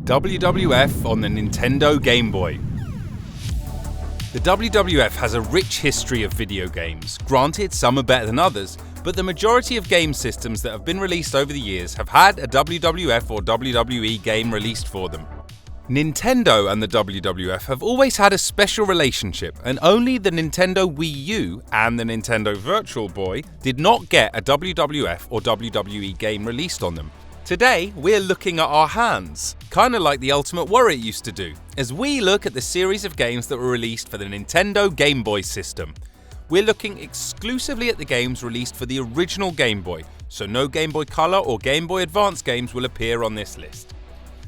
WWF on the Nintendo Gameboy. The WWF has a rich history of video games. Granted, some are better than others, but the majority of game systems that have been released over the years have had a WWF or WWE game released for them. Nintendo and the WWF have always had a special relationship, and only the Nintendo Wii U and the Nintendo Virtual Boy did not get a WWF or WWE game released on them. Today, we're looking at our hands, kinda like the Ultimate Warrior used to do, as we look at the series of games that were released for the Nintendo Game Boy system. We're looking exclusively at the games released for the original Game Boy, so no Game Boy Color or Game Boy Advance games will appear on this list.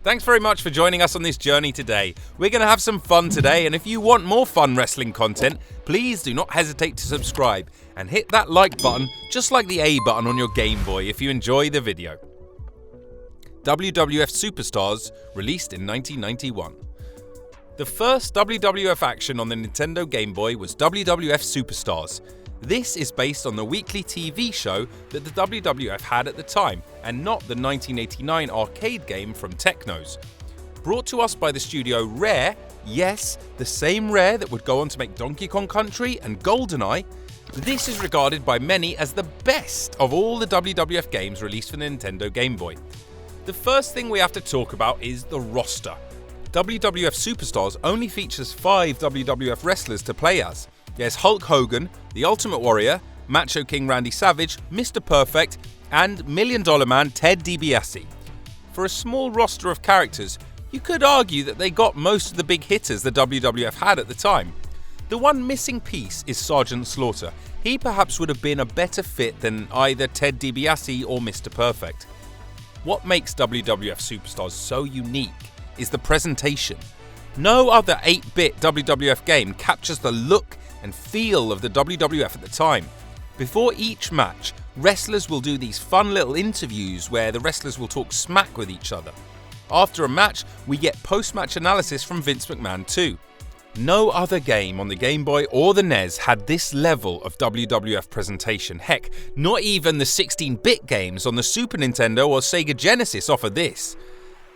Thanks very much for joining us on this journey today. We're going to have some fun today, and if you want more fun wrestling content, please do not hesitate to subscribe and hit that like button just like the A button on your Game Boy if you enjoy the video. WWF Superstars, released in 1991. The first WWF action on the Nintendo Game Boy was WWF Superstars. This is based on the weekly TV show that the WWF had at the time, and not the 1989 arcade game from Technos. Brought to us by the studio Rare, yes, the same Rare that would go on to make Donkey Kong Country and GoldenEye, this is regarded by many as the best of all the WWF games released for the Nintendo Game Boy. The first thing we have to talk about is the roster. WWF Superstars only features 5 WWF wrestlers to play as. There's Hulk Hogan, The Ultimate Warrior, Macho King Randy Savage, Mr. Perfect, and Million Dollar Man Ted DiBiase. For a small roster of characters, you could argue that they got most of the big hitters the WWF had at the time. The one missing piece is Sergeant Slaughter. He perhaps would have been a better fit than either Ted DiBiase or Mr. Perfect. What makes WWF Superstars so unique is the presentation. No other 8-bit WWF game captures the look and feel of the WWF at the time. Before each match, wrestlers will do these fun little interviews where the wrestlers will talk smack with each other. After a match, we get post-match analysis from Vince McMahon too. No other game on the Game Boy or the NES had this level of WWF presentation. Heck, not even the 16-bit games on the Super Nintendo or Sega Genesis offer this.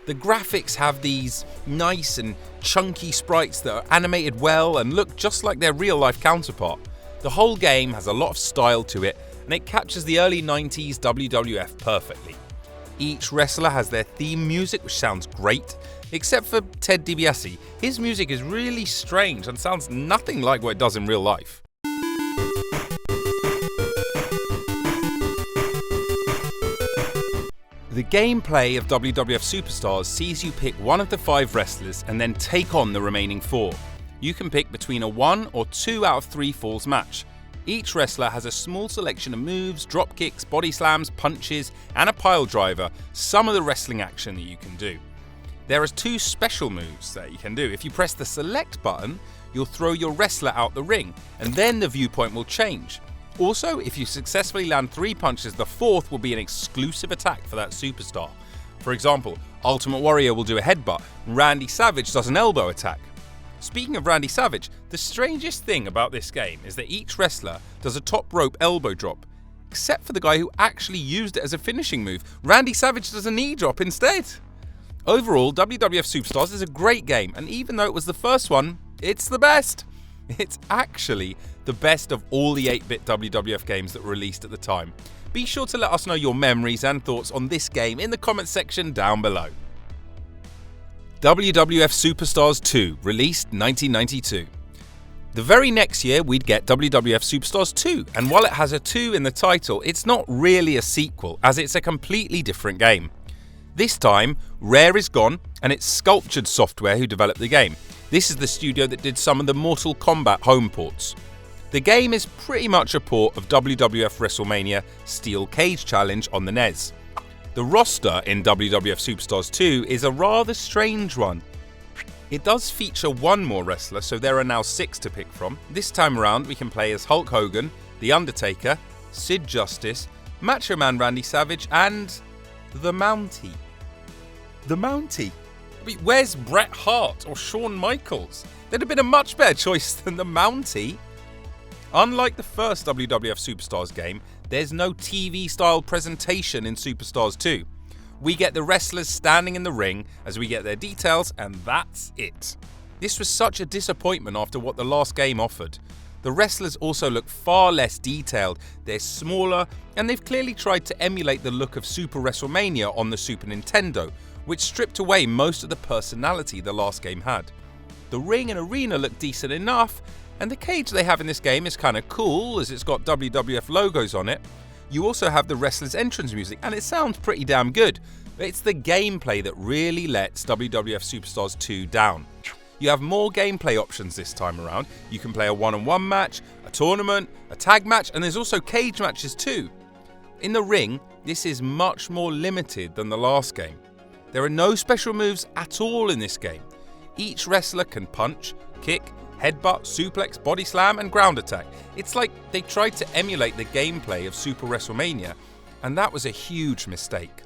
The graphics have these nice and chunky sprites that are animated well and look just like their real-life counterpart. The whole game has a lot of style to it, and it captures the early 90s WWF perfectly. Each wrestler has their theme music, which sounds great, except for Ted DiBiase. His music is really strange and sounds nothing like what it does in real life. The gameplay of WWF Superstars sees you pick one of the 5 wrestlers and then take on the remaining 4. You can pick between a 1 or 2 out of 3 falls match. Each wrestler has a small selection of moves, drop kicks, body slams, punches, and a pile driver, some of the wrestling action that you can do. There are 2 special moves that you can do. If you press the select button, you'll throw your wrestler out the ring, and then the viewpoint will change. Also, if you successfully land 3 punches, the 4th will be an exclusive attack for that superstar. For example, Ultimate Warrior will do a headbutt, Randy Savage does an elbow attack. Speaking of Randy Savage, the strangest thing about this game is that each wrestler does a top rope elbow drop, except for the guy who actually used it as a finishing move. Randy Savage does a knee drop instead. Overall, WWF Superstars is a great game, and even though it was the first one, it's the best. It's actually the best of all the 8-bit WWF games that were released at the time. Be sure to let us know your memories and thoughts on this game in the comments section down below. WWF Superstars 2, released 1992. The very next year we'd get WWF Superstars 2, and while it has a 2 in the title, it's not really a sequel as it's a completely different game. This time, Rare is gone and it's Sculptured Software who developed the game. This is the studio that did some of the Mortal Kombat home ports. The game is pretty much a port of WWF WrestleMania Steel Cage Challenge on the NES. The roster in WWF Superstars 2 is a rather strange one. It does feature 1 more wrestler, so there are now 6 to pick from. This time around we can play as Hulk Hogan, The Undertaker, Sid Justice, Macho Man Randy Savage, and the Mountie. The Mountie? I mean, where's Bret Hart or Shawn Michaels? They'd have been a much better choice than the Mountie. Unlike the first WWF Superstars game, there's no TV-style presentation in Superstars 2. We get the wrestlers standing in the ring as we get their details, and that's it. This was such a disappointment after what the last game offered. The wrestlers also look far less detailed, they're smaller, and they've clearly tried to emulate the look of Super WrestleMania on the Super Nintendo, which stripped away most of the personality the last game had. The ring and arena look decent enough, and the cage they have in this game is kinda cool as it's got WWF logos on it. You also have the wrestlers' entrance music, and it sounds pretty damn good, but it's the gameplay that really lets WWF Superstars 2 down. You have more gameplay options this time around. You can play a one-on-one match, a tournament, a tag match, and there's also cage matches too. In the ring, this is much more limited than the last game. There are no special moves at all in this game. Each wrestler can punch, kick, headbutt, suplex, body slam, and ground attack. It's like they tried to emulate the gameplay of Super WrestleMania, and that was a huge mistake.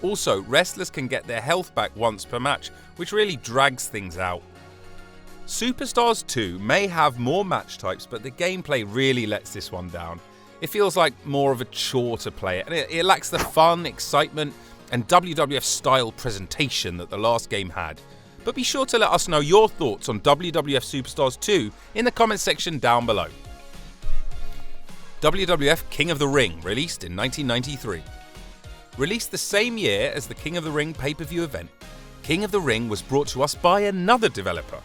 Also, wrestlers can get their health back once per match, which really drags things out. Superstars 2 may have more match types, but the gameplay really lets this one down. It feels like more of a chore to play it, and it lacks the fun, excitement, and WWF style presentation that the last game had. But be sure to let us know your thoughts on WWF Superstars 2 in the comments section down below. WWF King of the Ring, released in 1993. Released the same year as the King of the Ring pay-per-view event, King of the Ring was brought to us by another developer.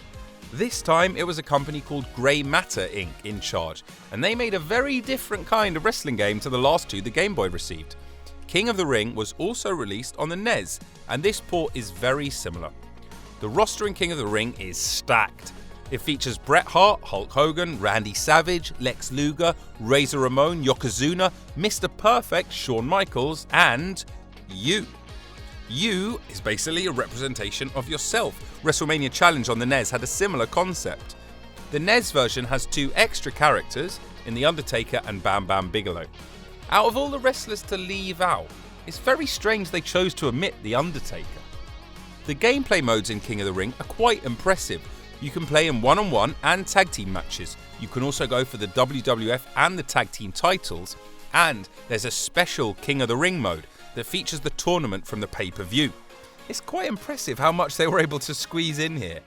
This time it was a company called Grey Matter Inc. in charge, and they made a very different kind of wrestling game to the last two the Game Boy received. King of the Ring was also released on the NES, and this port is very similar. The roster in King of the Ring is stacked. It features Bret Hart, Hulk Hogan, Randy Savage, Lex Luger, Razor Ramon, Yokozuna, Mr. Perfect, Shawn Michaels, and you. You is basically a representation of yourself. WrestleMania Challenge on the NES had a similar concept. The NES version has two extra characters in The Undertaker and Bam Bam Bigelow. Out of all the wrestlers to leave out, it's very strange they chose to omit The Undertaker. The gameplay modes in King of the Ring are quite impressive. You can play in one-on-one and tag team matches. You can also go for the WWF and the tag team titles, and there's a special King of the Ring mode that features the tournament from the pay-per-view. It's quite impressive how much they were able to squeeze in here.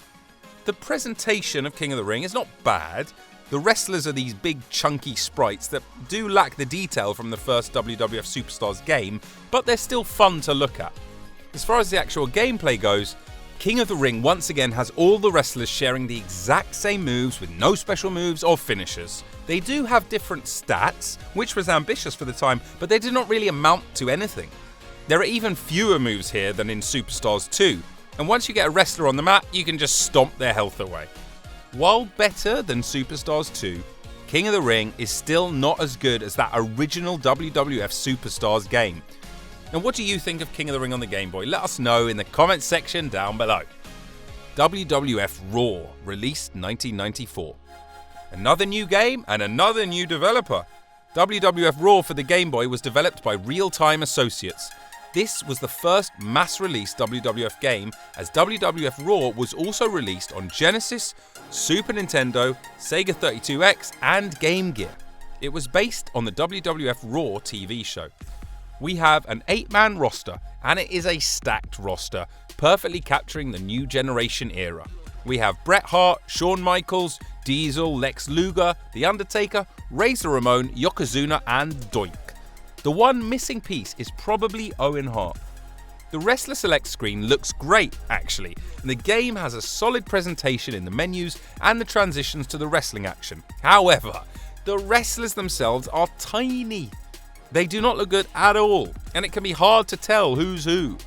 The presentation of King of the Ring is not bad. The wrestlers are these big chunky sprites that do lack the detail from the first WWF Superstars game, but they're still fun to look at. As far as the actual gameplay goes, King of the Ring once again has all the wrestlers sharing the exact same moves with no special moves or finishers. They do have different stats, which was ambitious for the time, but they did not really amount to anything. There are even fewer moves here than in Superstars 2, and once you get a wrestler on the mat, you can just stomp their health away. While better than Superstars 2, King of the Ring is still not as good as that original WWF Superstars game. Now, what do you think of King of the Ring on the Game Boy? Let us know in the comments section down below. WWF Raw, released 1994. Another new game and another new developer. WWF Raw for the Game Boy was developed by Real Time Associates. This was the first mass-release WWF game, as WWF Raw was also released on Genesis, Super Nintendo, Sega 32X, and Game Gear. It was based on the WWF Raw TV show. We have an 8-man roster, and it is a stacked roster, perfectly capturing the new generation era. We have Bret Hart, Shawn Michaels, Diesel, Lex Luger, The Undertaker, Razor Ramon, Yokozuna, and Doink. The one missing piece is probably Owen Hart. The Wrestler Select screen looks great, actually, and the game has a solid presentation in the menus and the transitions to the wrestling action. However, the wrestlers themselves are tiny. They do not look good at all, and it can be hard to tell who's who.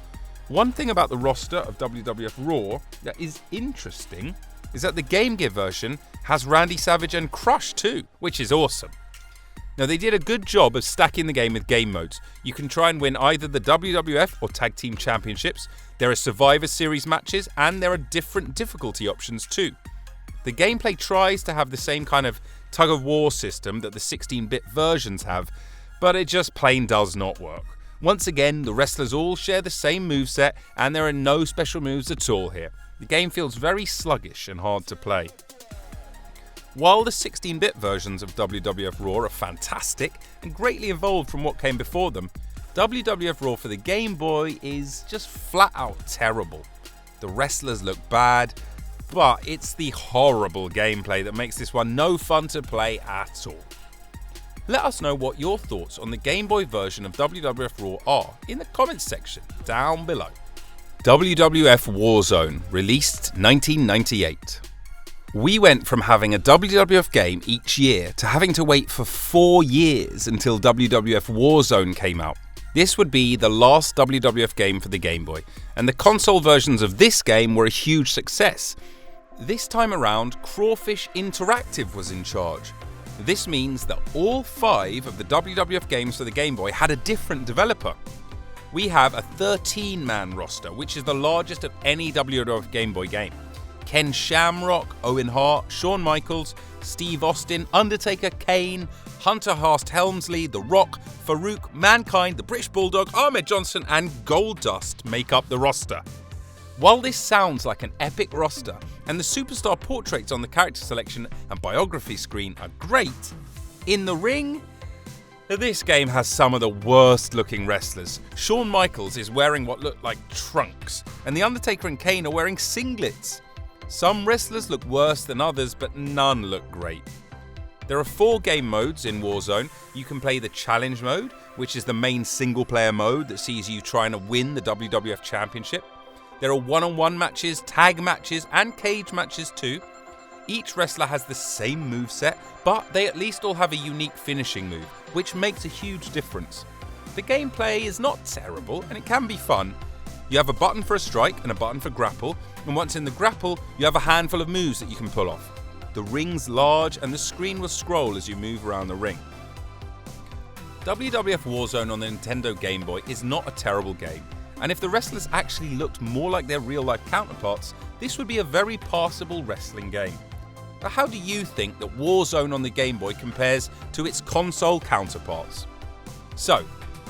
One thing about the roster of WWF Raw that is interesting is that the Game Gear version has Randy Savage and Crush too, which is awesome. Now, they did a good job of stacking the game with game modes. You can try and win either the WWF or Tag Team Championships, there are Survivor Series matches, and there are different difficulty options too. The gameplay tries to have the same kind of tug-of-war system that the 16-bit versions have, but it just plain does not work. Once again, the wrestlers all share the same moveset, and there are no special moves at all here. The game feels very sluggish and hard to play. While the 16-bit versions of WWF Raw are fantastic and greatly evolved from what came before them, WWF Raw for the Game Boy is just flat out terrible. The wrestlers look bad, but it's the horrible gameplay that makes this one no fun to play at all. Let us know what your thoughts on the Game Boy version of WWF Raw are in the comments section down below. WWF Warzone, released 1998. We went from having a WWF game each year to having to wait for 4 years until WWF Warzone came out. This would be the last WWF game for the Game Boy, and the console versions of this game were a huge success. This time around, Crawfish Interactive was in charge. This means that all 5 of the WWF games for the Game Boy had a different developer. We have a 13-man roster, which is the largest of any WWF Game Boy game. Ken Shamrock, Owen Hart, Shawn Michaels, Steve Austin, Undertaker, Kane, Hunter Hearst Helmsley, The Rock, Farouk, Mankind, the British Bulldog, Ahmed Johnson and Goldust make up the roster. While this sounds like an epic roster, and the superstar portraits on the character selection and biography screen are great, in the ring, this game has some of the worst looking wrestlers. Shawn Michaels is wearing what look like trunks, and The Undertaker and Kane are wearing singlets. Some wrestlers look worse than others, but none look great. There are 4 game modes in Warzone. You can play the Challenge mode, which is the main single player mode that sees you trying to win the WWF Championship. There are one-on-one matches, tag matches and cage matches too. Each wrestler has the same moveset, but they at least all have a unique finishing move, which makes a huge difference. The gameplay is not terrible and it can be fun. You have a button for a strike and a button for grapple, and once in the grapple, you have a handful of moves that you can pull off. The ring's large and the screen will scroll as you move around the ring. WWF Warzone on the Nintendo Game Boy is not a terrible game, and if the wrestlers actually looked more like their real-life counterparts, this would be a very passable wrestling game. But how do you think that Warzone on the Game Boy compares to its console counterparts? So,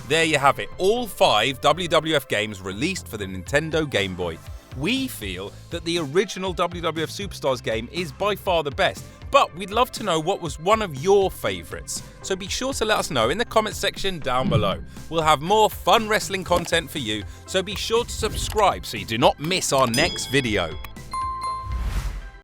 there you have it, all 5 WWF games released for the Nintendo Game Boy. We feel that the original WWF Superstars game is by far the best, but we'd love to know what was one of your favourites. So be sure to let us know in the comments section down below. We'll have more fun wrestling content for you, so be sure to subscribe so you do not miss our next video.